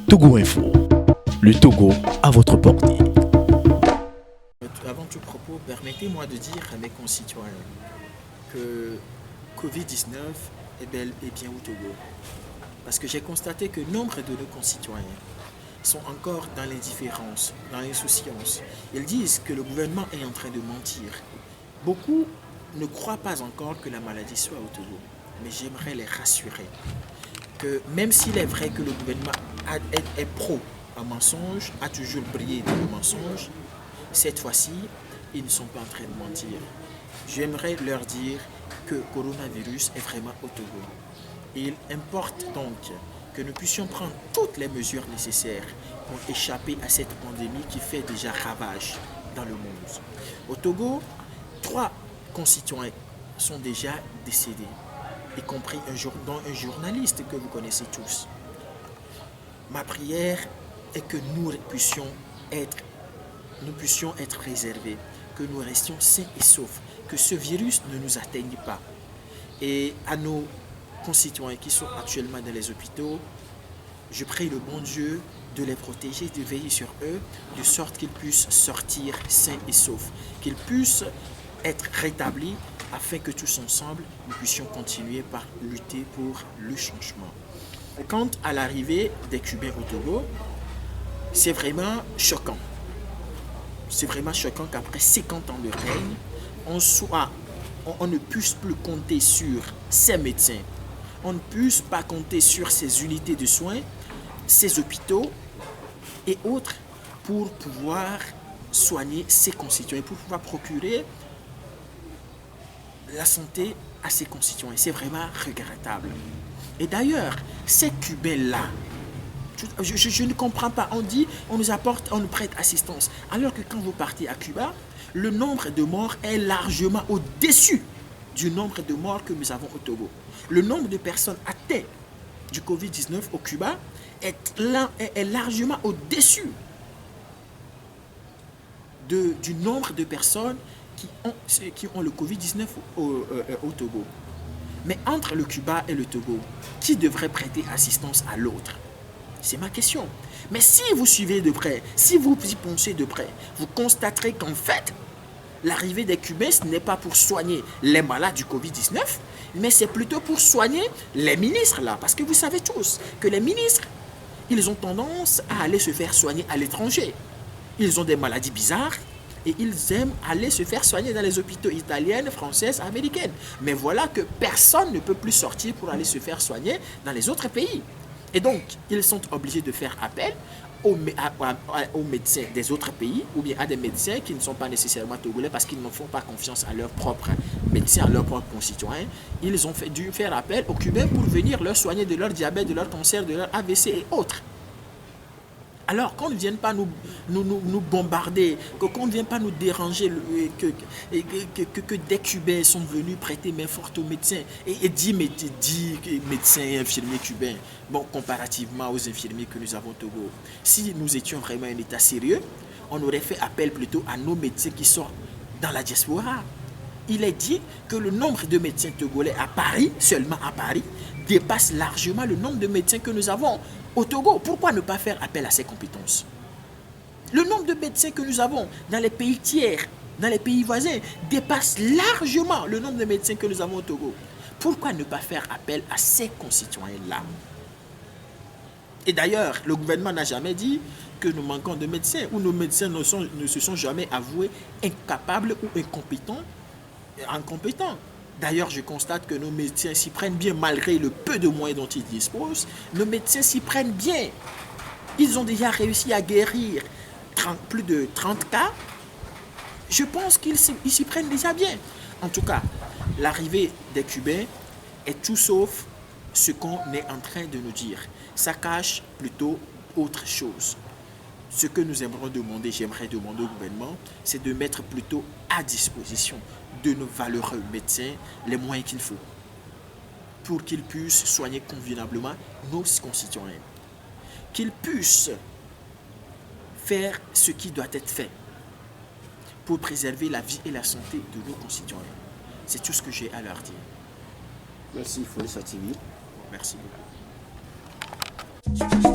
Togo Info, le Togo à votre portée. Avant tout propos, permettez-moi de dire à mes concitoyens que Covid-19 est bel et bien au Togo. Parce que j'ai constaté que nombre de nos concitoyens sont encore dans l'indifférence, dans l'insouciance. Ils disent que le gouvernement est en train de mentir. Beaucoup ne croient pas encore que la maladie soit au Togo. Mais j'aimerais les rassurer que même s'il est vrai que le gouvernement est pro un mensonge, a toujours brillé dans le mensonge, cette fois-ci, ils ne sont pas en train de mentir. J'aimerais leur dire que le coronavirus est vraiment au Togo. Il importe donc que nous puissions prendre toutes les mesures nécessaires pour échapper à cette pandémie qui fait déjà ravage dans le monde. Au Togo, 3 concitoyens sont déjà décédés, y compris un journaliste que vous connaissez tous. Ma prière est que nous puissions être préservés, que nous restions sains et saufs, que ce virus ne nous atteigne pas. Et à nos concitoyens qui sont actuellement dans les hôpitaux, je prie le bon Dieu de les protéger, de veiller sur eux, de sorte qu'ils puissent sortir sains et saufs, qu'ils puissent être rétablis afin que tous ensemble, nous puissions continuer par lutter pour le changement. Quant à l'arrivée des Cubains au Togo, c'est vraiment choquant. C'est vraiment choquant qu'après 50 ans de règne, on ne puisse plus compter sur ces médecins. On ne puisse pas compter sur ces unités de soins, ces hôpitaux et autres pour pouvoir soigner ses concitoyens, pour pouvoir procurer la santé à ses concitoyens. C'est vraiment regrettable. Et d'ailleurs, ces Cubains-là, je ne comprends pas. On dit, on nous prête assistance. Alors que quand vous partez à Cuba, le nombre de morts est largement au-dessus du nombre de morts que nous avons au Togo. Le nombre de personnes atteintes du Covid-19 au Cuba est largement au-dessus du nombre de personnes qui ont le Covid-19 au Togo. Mais entre le Cuba et le Togo, qui devrait prêter assistance à l'autre? C'est ma question. Mais si vous suivez de près, si vous y pensez de près, vous constaterez qu'en fait, l'arrivée des Cubains, ce n'est pas pour soigner les malades du Covid-19, mais c'est plutôt pour soigner les ministres là. Parce que vous savez tous que les ministres, ils ont tendance à aller se faire soigner à l'étranger. Ils ont des maladies bizarres et ils aiment aller se faire soigner dans les hôpitaux italiens, français, américains. Mais voilà que personne ne peut plus sortir pour aller se faire soigner dans les autres pays. Et donc, ils sont obligés de faire appel aux médecins des autres pays ou bien à des médecins qui ne sont pas nécessairement togolais parce qu'ils ne font pas confiance à leurs propres médecins, à leurs propres concitoyens. Ils ont dû faire appel aux Cubains pour venir leur soigner de leur diabète, de leur cancer, de leur AVC et autres. Alors qu'on ne vienne pas nous bombarder, qu'on ne vienne pas nous déranger, que des Cubains sont venus prêter main forte aux médecins et 10 médecins et infirmiers cubains, bon, comparativement aux infirmiers que nous avons au Togo. Si nous étions vraiment un État sérieux, on aurait fait appel plutôt à nos médecins qui sont dans la diaspora. Il est dit que le nombre de médecins togolais à Paris, seulement à Paris, dépasse largement le nombre de médecins que nous avons au Togo. Pourquoi ne pas faire appel à ces compétences? Le nombre de médecins que nous avons dans les pays tiers, dans les pays voisins, dépasse largement le nombre de médecins que nous avons au Togo. Pourquoi ne pas faire appel à ces concitoyens-là? Et d'ailleurs, le gouvernement n'a jamais dit que nous manquons de médecins ou nos médecins ne se sont jamais avoués incapables ou incompétents. D'ailleurs, je constate que nos médecins s'y prennent bien malgré le peu de moyens dont ils disposent. Nos médecins s'y prennent bien. Ils ont déjà réussi à guérir plus de 30 cas. Je pense qu'ils s'y prennent déjà bien. En tout cas, l'arrivée des Cubains est tout sauf ce qu'on est en train de nous dire. Ça cache plutôt autre chose. Ce que nous j'aimerais demander au gouvernement, c'est de mettre plutôt à disposition de nos valeureux médecins les moyens qu'il faut pour qu'ils puissent soigner convenablement nos concitoyens, qu'ils puissent faire ce qui doit être fait pour préserver la vie et la santé de nos concitoyens. C'est tout ce que j'ai à leur dire. Merci, Folis TV. Merci beaucoup.